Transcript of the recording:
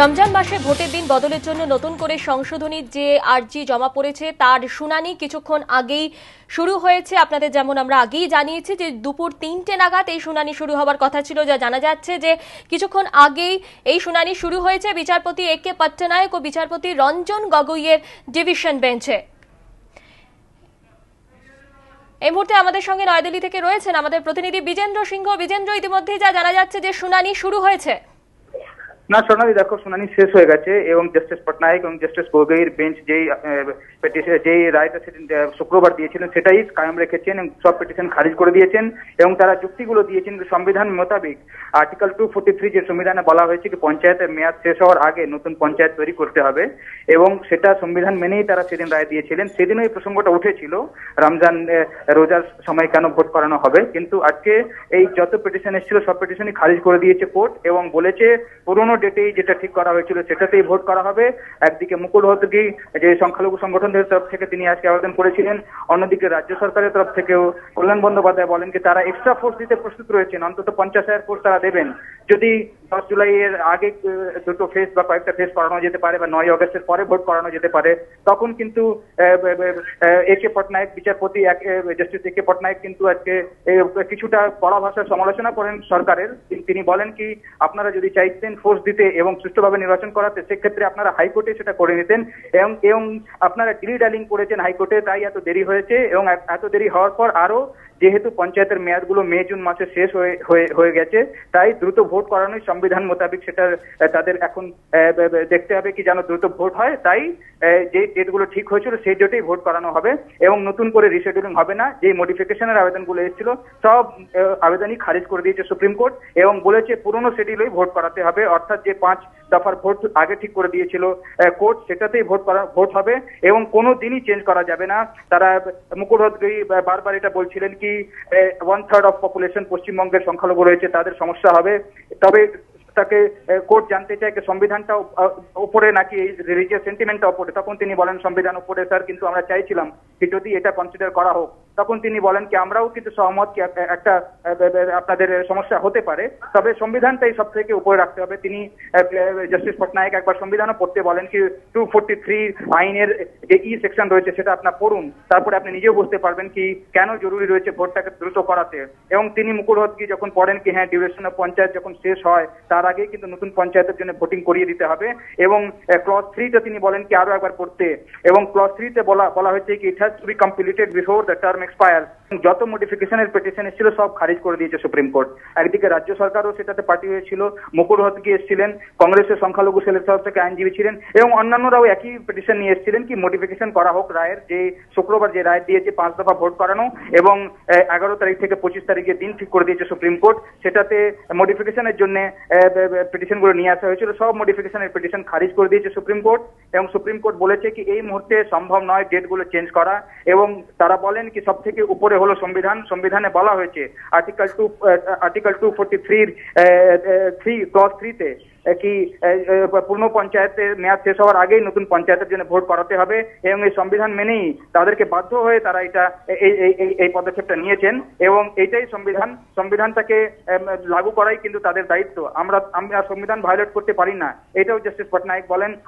রমজান মাসে ভোটের দিন বদলের জন্য নতুন করে সংশোধনীর যে আর্জি জমা পড়েছে তার শুনানি কিছুক্ষণ আগেই শুরু হয়েছে। আপনাদের যেমন আমরা আগেই জানিয়েছি যে দুপুর 3টে নাগাদ এই শুনানি শুরু হওয়ার কথা ছিল, যা জানা যাচ্ছে যে কিছুক্ষণ আগেই এই শুনানি শুরু হয়েছে বিচারপতি এ.কে. পট্টনায়ক ও বিচারপতি রঞ্জন গগৈয়ের ডিভিশন বেঞ্চে। এই মুহূর্তে আমাদের সঙ্গে নয়াদিল্লি থেকে রয়েছেন আমাদের প্রতিনিধি বিজেন্দ্র সিংহ। বিজেন্দ্র, ইতিমধ্যেই যা জানা যাচ্ছে যে শুনানি শুরু হয়েছে। না সোনালি, দেখো শুনানি শেষ হয়ে গেছে এবং জাস্টিস পটনায়ক এবং জাস্টিস গগৈর বেঞ্চ যেই রায়টা শুক্রবার দিয়েছিলেন সেটাই কায়েম রেখেছেন এবং সব পিটিশন খারিজ করে দিয়েছেন এবং তারা যুক্তিগুলো দিয়েছেন সংবিধান মোতাবেক আর্টিকেল 243 যে সংবিধানে বলা হয়েছে কি পঞ্চায়েতের মেয়াদ শেষ হওয়ার আগে নতুন পঞ্চায়েত তৈরি করতে হবে এবং সেটা সংবিধান মেনেই তারা সেদিন রায় দিয়েছিলেন। সেদিনও এই প্রসঙ্গটা উঠেছিল, রমজান রোজার সময় কেন ভোট করানো হবে, কিন্তু আজকে এই যত পিটিশন এসেছিল সব পিটিশনই খারিজ করে দিয়েছে কোর্ট এবং বলেছে পুরোনো ডেটেই যেটা ঠিক করা হয়েছিল সেটাতেই ভোট করা হবে। একদিকে মুকুল রোহতগি যে সংখ্যালঘু সংগঠনদের তরফ থেকে তিনি আজকে আবেদন করেছিলেন, অন্যদিকে রাজ্য সরকারের তরফ থেকেও কল্যাণ বন্দ্যোপাধ্যায় বলেন যে তারা এক্সট্রা ফোর্স দিতে প্রস্তুত রয়েছেন, অন্তত 50,000 ফোর্স তারা দেবেন যদি 10 জুলাইয়ের আগে দুটো ফেজ বা কয়েকটা ফেজ করানো যেতে পারে বা 9 আগস্টের পরে ভোট করানো যেতে পারে। তখন কিন্তু এ.কে. পটনায়ক বিচারপতি জাস্টিস এ.কে. পটনায়ক কিন্তু আজকে কিছুটা কড়া ভাষার সমালোচনা করেন সরকারের। তিনি বলেন কি আপনারা যদি চাইতেন ফোর্স দিতে এবং সুষ্ঠুভাবে নির্বাচন করাতে সেক্ষেত্রে আপনারা হাইকোর্টে সেটা করে নিতেন এবং আপনারা ডিলি ডালিং করেছেন হাইকোর্টে, তাই এত দেরি হয়েছে এবং এত দেরি হওয়ার পর আরো যেহেতু পঞ্চায়েতের মেয়াদগুলো মে জুন মাসে শেষ হয়ে গেছে তাই দ্রুত ভোট করানোই সংবিধান মোতাবেক সেটা তাদের এখন দেখতে হবে কি যেন দ্রুত ভোট হয়। তাই যে ডেটগুলো ঠিক হয়েছিল সেই ডেটেই ভোট করানো হবে এবং নতুন করে রিশেডিউলিং হবে না। যে মডিফিকেশনের আবেদনগুলো এসেছিল সব আবেদনই খারিজ করে দিয়েছে সুপ্রিম কোর্ট এবং বলেছে পুরনো শিডিউলেই ভোট করাতে হবে, অর্থাৎ যে 5 দফার ভোট আগে ঠিক করে দিয়েছিল কোর্ট সেটাতেই ভোট হবে এবং কোনো দিনই চেঞ্জ করা যাবে না। তারা মুকুল রোহতগি বারবার এটা বলছিলেন কি 1/3 অফ পপুলেশন পশ্চিমবঙ্গের সংখ্যালঘু রয়েছে, তাদের সমস্যা হবে। তবে তাকে কোর্ট জানতে চায় যে সংবিধানটা উপরে নাকি রিলিজিয়াস সেন্টিমেন্টটা উপরে, তখন তিনি বলেন সংবিধান উপরে স্যার, কিন্তু আমরা চাইছিলাম কি যদি এটা কনসিডার করা হোক। তখন তিনি বলেন কি আমরাও কিন্তু সহমত কি একটা আপনাদের সমস্যা হতে পারে, তবে সংবিধানটাই সব থেকে উপরে রাখতে হবে। তিনি জাস্টিস পটনায়ক একবার সংবিধানও পড়তে বলেন কি 243 আইনের যে সেকশন রয়েছে সেটা আপনার পড়ুন, তারপরে আপনি নিজেও বুঝতে পারবেন কি কেন জরুরি রয়েছে ভোটটাকে দ্রুত করাতে। এবং তিনি মুকুল রোহতগি যখন পড়েন কি হ্যাঁ ডিউরেশন অফ পঞ্চায়েত যখন শেষ হয় তার আগে কিন্তু নতুন পঞ্চায়েতের জন্য ভোটিং করিয়ে দিতে হবে এবং ক্লজ 3তে তিনি বলেন কি আরো একবার পড়তে এবং ক্লজ 3তে বলা হয়েছে কি it has to be completed before the term expire. যত মডিফিকেশনের পিটিশন এসেছিল সব খারিজ করে দিয়েছে সুপ্রিম কোর্ট। একদিকে রাজ্য সরকারও সেটাতে পার্টি হয়েছিল, মুকুল রোহতগি এসেছিলেন, কংগ্রেসের সংখ্যালঘু সেলের তরফ থেকে আইনজীবী ছিলেন এবং অন্যান্যরাও একই পিটিশন নিয়ে এসেছিলেন কি মডিফিকেশন করা হোক রায়ের, যে শুক্রবার যে রায় দিয়েছে 5 দফা ভোট করানো এবং 11 তারিখ থেকে 25 তারিখে দিন ঠিক করে দিয়েছে সুপ্রিম কোর্ট। সেটাতে মডিফিকেশনের জন্য পিটিশনগুলো নিয়ে আসা হয়েছিল, সব মডিফিকেশনের পিটিশন খারিজ করে দিয়েছে সুপ্রিম কোর্ট এবং সুপ্রিম কোর্ট বলেছে কি এই মুহূর্তে সম্ভব নয় ডেটগুলো চেঞ্জ করা এবং তারা বলেন কি সব থেকে উপরে হলো সংবিধানে বলা হয়েছে আর্টিকেল 243 ক্লজ 3তে কি পূর্ণ পঞ্চায়েতের মেয়াদ শেষ হওয়ার আগেই নতুন পঞ্চায়েতের জন্য ভোট করাতে হবে এবং এই সংবিধান মেনেই তাদেরকে বাধ্য হয়ে তারা এটা এই পদক্ষেপটা নিয়েছেন এবং এটাই সংবিধানটাকে লাগু করাই কিন্তু তাদের দায়িত্ব। আমরা সংবিধান ভায়োলেট করতে পারি না, এটাও জাস্টিস পটনায়ক বলেন।